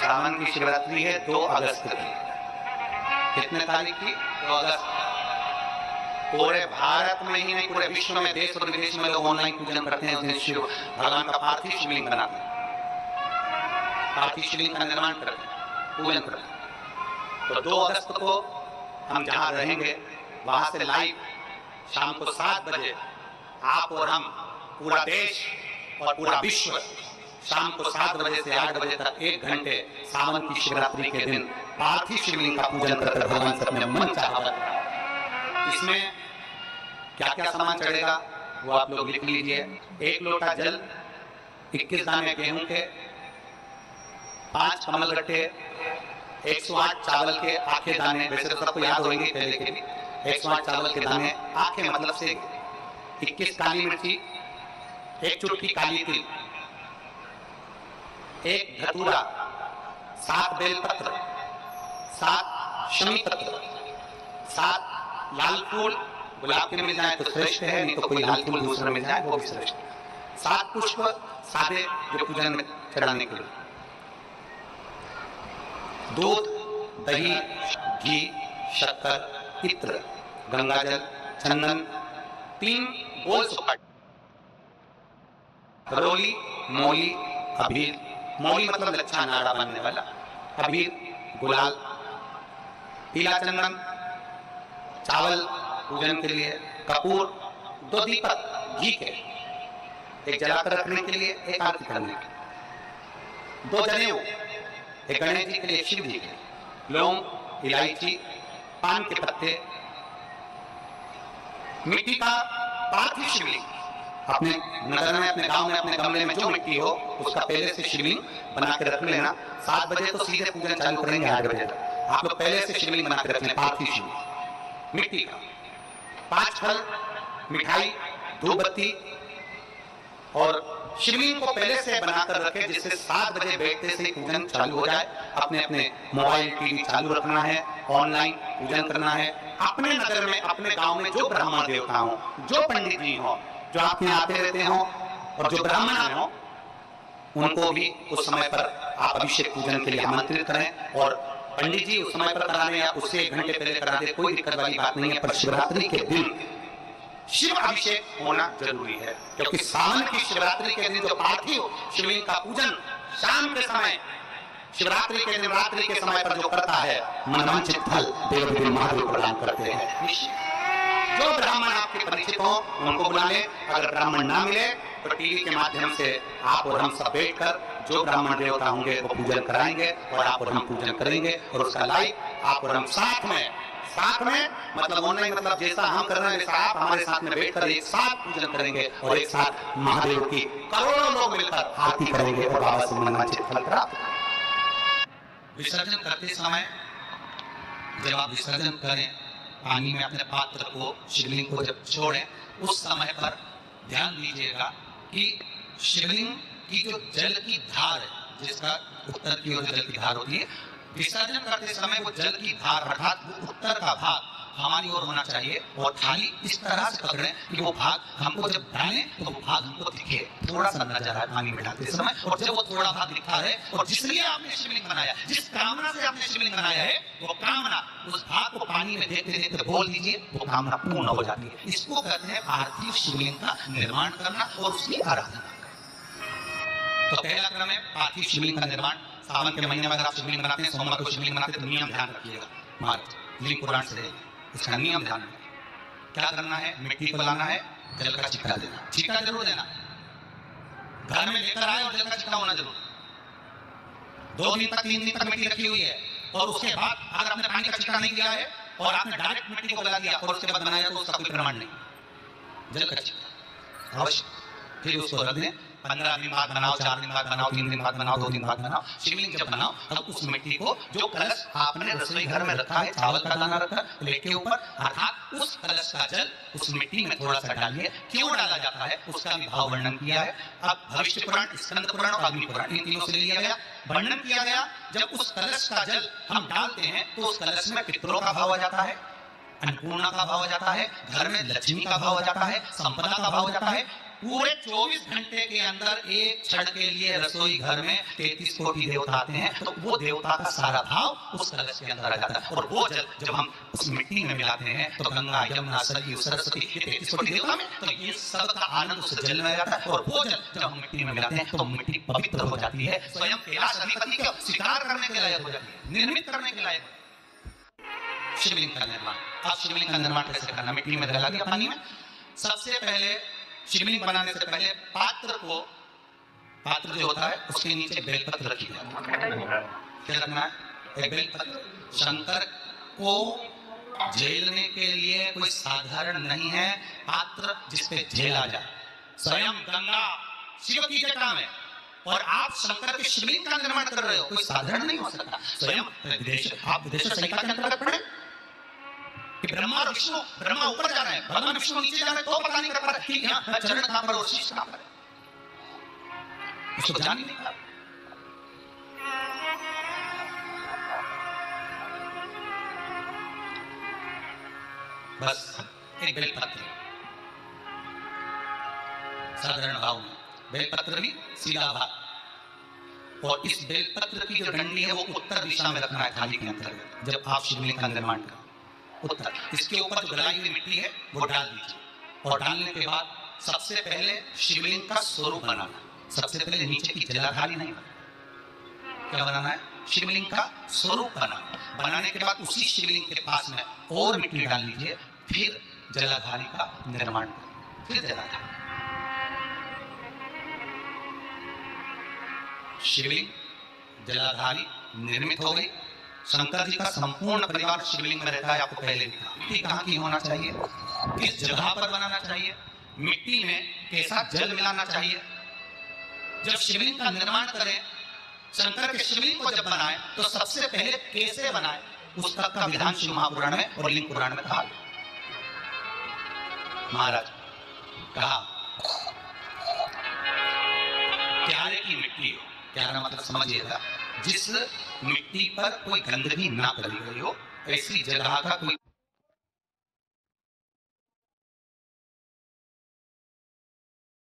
सावन की शिवरात्रि है 2 अगस्त की। कितने तारीख की? 2 अगस्त। पूरे भारत में ही नहीं, पूरे विश्व में, देश और विदेश में लोग ऑनलाइन पूजन करते हैं, शिव भगवान का पार्थिव शिवलिंग बनाते हैं, पार्थिव शिवलिंग का निर्माण करते हैं, पूजन करते हैं। तो 2 अगस्त को हम जहाँ रहेंगे वहां से लाइव शाम को 7 बजे आप और हम, पूरा देश और पूरा विश्व, शाम को 7 बजे से 8 बजे तक 1 घंटे सावन की शिवरात्रि के दिन पार्थिव शिवलिंग का पूजन करके भगवान से अपने मन चाहा। इसमें क्या क्या सामान चढ़ेगा वो आप लोग लिख लीजिए। 1 लोटा जल, 21 दाने गेहूं के, 5 कमल गट्टे, 108 चावल के आखे दाने, वैसे तो सबको याद होंगे पहले के भी, 108 चावल के दाने आखे मतलब से, 21 काली मिर्ची, 1 चुटकी काली तिल, 1 धतूरा, 7 बेलपत्र, 7 शमी पत्र, 7 लाल फूल, गुलाब के मिल जाए तो श्रेष्ठ है, नहीं तो कोई लाल फूल दूसरा मिल जाए वो भी श्रेष्ठ है, 7 पुष्प सादे जो पूजन में चढ़ाने के लिए, दूध, दही, घी, शक्कर, इत्र, गंगाजल, चंदन, 3 गोल सुपारी, रोली, मौली, अबीर, मौली मतलब लच्छा नाड़ा बनने वाला, अबीर, गुलाल, पीला चंदन, चावल पूजन के लिए, कपूर, 2 दीपक घी के, 1 जलाकर रखने के लिए, 1 आरती करने के लिए, 2 जनेऊ, 1 गणेश जी के लिए, शिव जी के, लौंग, इलायची, पान के पत्ते, मिट्टी का पार्थिव शिवलिंग, अपने नगर में, अपने गांव में, अपने गमले में जो मिट्टी हो उसका पहले से शिवलिंग बना के रख लेना। 7 बजे तो सीधे पूजन चालू करेंगे, 8 बजे तक आप लोग पहले से शिवलिंग बना के रख लें, पार्थिव शिवलिंग मिट्टी का। 5 फल, मिठाई, धूप बत्ती, और शिवलिंग को पहले से बनाकर रखे जिससे 7 बजे बैठते से पूजन चालू हो जाए। अपने अपने मोबाइल टीवी चालू रखना है, ऑनलाइन पूजन करना है। अपने नगर में, अपने गांव में जो ब्राह्मण देवता हो, जो पंडित जी हो, जो आपके यहाँ आते रहते हो और जो ब्राह्मण हो, उनको भी उस समय पर आप अभिषेक पूजन के लिए आमंत्रित करें। और पंडित जी उस समय पर करा दें या उससे 1 घंटे पहले करा दे, कोई दिक्कत वाली बात नहीं है। पर शिवरात्रि के दिन शिव अभिषेक होना जरूरी है, क्योंकि सावन की शिवरात्रि के दिन जो पार्थिव शिवलिंग का पूजन शाम के समय, शिवरात्रि के दिन रात्रि के समय पर जो करता है, मनवांछित फल देव महादेव प्रदान करते हैं। जो ब्राह्मण आपके परिचित हो उनको बुला ले, अगर ब्राह्मण ना मिले तो टीवी के माध्यम से आप और हम सब बैठकर जो ब्राह्मण देवता होंगे वो पूजन कराएंगे और आप और हम पूजन करेंगे। और उसका लाइव आप और हम साथ में मतलब ऑनलाइन, मतलब जैसा हम कर रहे हैं वैसा आप हमारे साथ में बैठकर एक साथ पूजन करेंगे और एक साथ महादेव की करोड़ों लोग मिलकर आरती करेंगे और बाबा से मनवांछित फल प्राप्त। विसर्जन करते समय जब आप विसर्जन करें, पानी में अपने पात्र को, शिवलिंग को जब छोड़ें, उस समय पर ध्यान दीजिएगा कि शिवलिंग की जो जल की धार है, जिसका उत्तर की ओर जल की धार होती है, विसर्जन करते समय वो जल की धार अर्थात वो उत्तर का भाग हमारी ओर होना चाहिए और थाली इस तरह से पकड़ें कि वो भाग हमको जब डालें तो वो भाग हमको दिखे, थोड़ा सा नजर आए पानी में डालते समय। और जब वो थोड़ा भाग दिखता है और जिसलिए आपने शिवलिंग बनाया, जिस कामना से आपने शिवलिंग बनाया है, वो कामना उस भाग को पानी में देखते देखते बोल दीजिए, वो कामना पूर्ण हो जाती है। इसको कहते हैं पार्थिव शिवलिंग का निर्माण करना और उसकी आराधना। तो पहला क्रम है पार्थिव शिवलिंग का निर्माण। सावन के महीने में अगर आप शिवलिंग बनाते हैं, सोमवार को शिवलिंग बनाते हैं, तो नियम ध्यान रखिएगा। मार्च लिंग पुराण से इसका नियम ध्यान रखिए। क्या करना है, मिट्टी को लाना है, जल का छिक्का देना, छिक्का जरूर देना, घर में लेकर आए और जल का छिक्का होना जरूर। 2 दिन तक 3 दिन तक मिट्टी रखी हुई है और उसके बाद अगर आपने पानी का छिक्का नहीं दिया है और आपने डायरेक्ट मिट्टी को लगा दिया और उसके बाद बनाया तो उसका कोई प्रमाण नहीं। जल का छिक्का अवश्य, फिर उसको रख दें। 15 दिन बाद बनाओ, 4 दिन बाद बनाओ, 3 दिन बाद बनाओ, 2 दिन बाद बनाओ। शिवलिंग जब बनाओ तब उस मिट्टी को, जो कलश आपने रसोई घर में रखा है, चावल का दाना रखा प्लेट के ऊपर, अर्थात उस कलश का जल उस मिट्टी में थोड़ा सा डालिए। क्यों डाला जाता है उसका भी भाव वर्णन किया है। अब भविष्य पुराण, स्कंद पुराण और अग्नि पुराण, इन तीनों से लिया गया, वर्णन किया गया। जब उस कलश का जल हम डालते हैं तो उस कलश में पितरों का भाव आ जाता है, अन्नपूर्णा का भाव हो जाता है, घर में लक्ष्मी का भाव हो जाता है, संपदा का भाव हो जाता है। पूरे 24 घंटे के अंदर एक क्षण के लिए रसोई घर में 33 कोटि देवता आते हैं, तो वो देवता का सारा भाव उस कलश के अंदर आ जाता है। और वो जल जब हम उस मिट्टी में मिलाते हैं तो गंगा, यमुना, सरयू, सरस्वती, ये 33 कोटि देवता में, तो ये सब का आनंद उस जल में आ जाता है। और वो जल जब हम मिट्टी में मिलाते हैं तो मिट्टी पवित्र हो जाती है, स्वयं कैलाश अधिपति को शिकार करने के लायक हो जाती है, निर्मित करने के लायक। शिवलिंग का निर्माण, अब शिवलिंग का निर्माण कैसे करना? मिट्टी में डाला गया पानी में। सबसे पहले शिवलिंग बनाने से पहले पात्र जो होता है उसके नीचे बेलपत्र रखी जाती है। क्या रखना है? एक बेलपत्र। शंकर को झेलने के लिए कोई साधारण नहीं है पात्र जिसपे झेला जाए। स्वयं गंगा शिव की जटा में, और आप शंकर के शिवलिंग का निर्माण कर रहे हो, कोई साधारण नहीं हो सकता। स्वयं आप विदेश संहिता के अंतर्गत पढ़े कि ब्रह्मा ऊपर जा रहे हैं, भगवान विष्णु नीचे जा रहे हैं, तो पता नहीं कर पा रहे कि यहाँ चरण कहां पर और शीश कहां पर है, उसको जान ही नहीं पा। बस एक बेलपत्र, साधारण भाव में बेलपत्र भी सीधा भाव, और इस बेलपत्र की जो डंडी है वो उत्तर दिशा में रखना है थाली के अंतर्गत। जब आप शिवलिंग का निर्माण करें उत्तर, इसके ऊपर जो गलाई हुई मिट्टी है वो डाल दीजिए, और डालने के बाद सबसे पहले शिवलिंग का स्वरूप बनाना। सबसे पहले नीचे की जलाधारी नहीं बनाना। क्या बनाना है? शिवलिंग का स्वरूप बनाना। बनाने के बाद उसी शिवलिंग के पास में और मिट्टी डाल लीजिए, फिर जलाधारी का निर्माण करें, फिर जलाधारी। शिवलिंग जलाधारी निर्मित हो गई। शंकर जी का संपूर्ण परिवार शिवलिंग में रहता है, आपको पहले दिखा। मिट्टी कहाँ की होना चाहिए, किस जगह पर बनाना चाहिए, मिट्टी में कैसा जल मिलाना चाहिए। जब शिवलिंग का निर्माण करें, शंकर के शिवलिंग को जब बनाए तो सबसे पहले कैसे बनाए, उस तक का विधान शिव महापुराण में और लिंग पुराण में कहा। महाराज कहा क्यारे की मिट्टी हो, क्यारा मतलब समझिएगा जिस मिट्टी पर कोई गंदगी ना करी गई हो, ऐसी जगह का कोई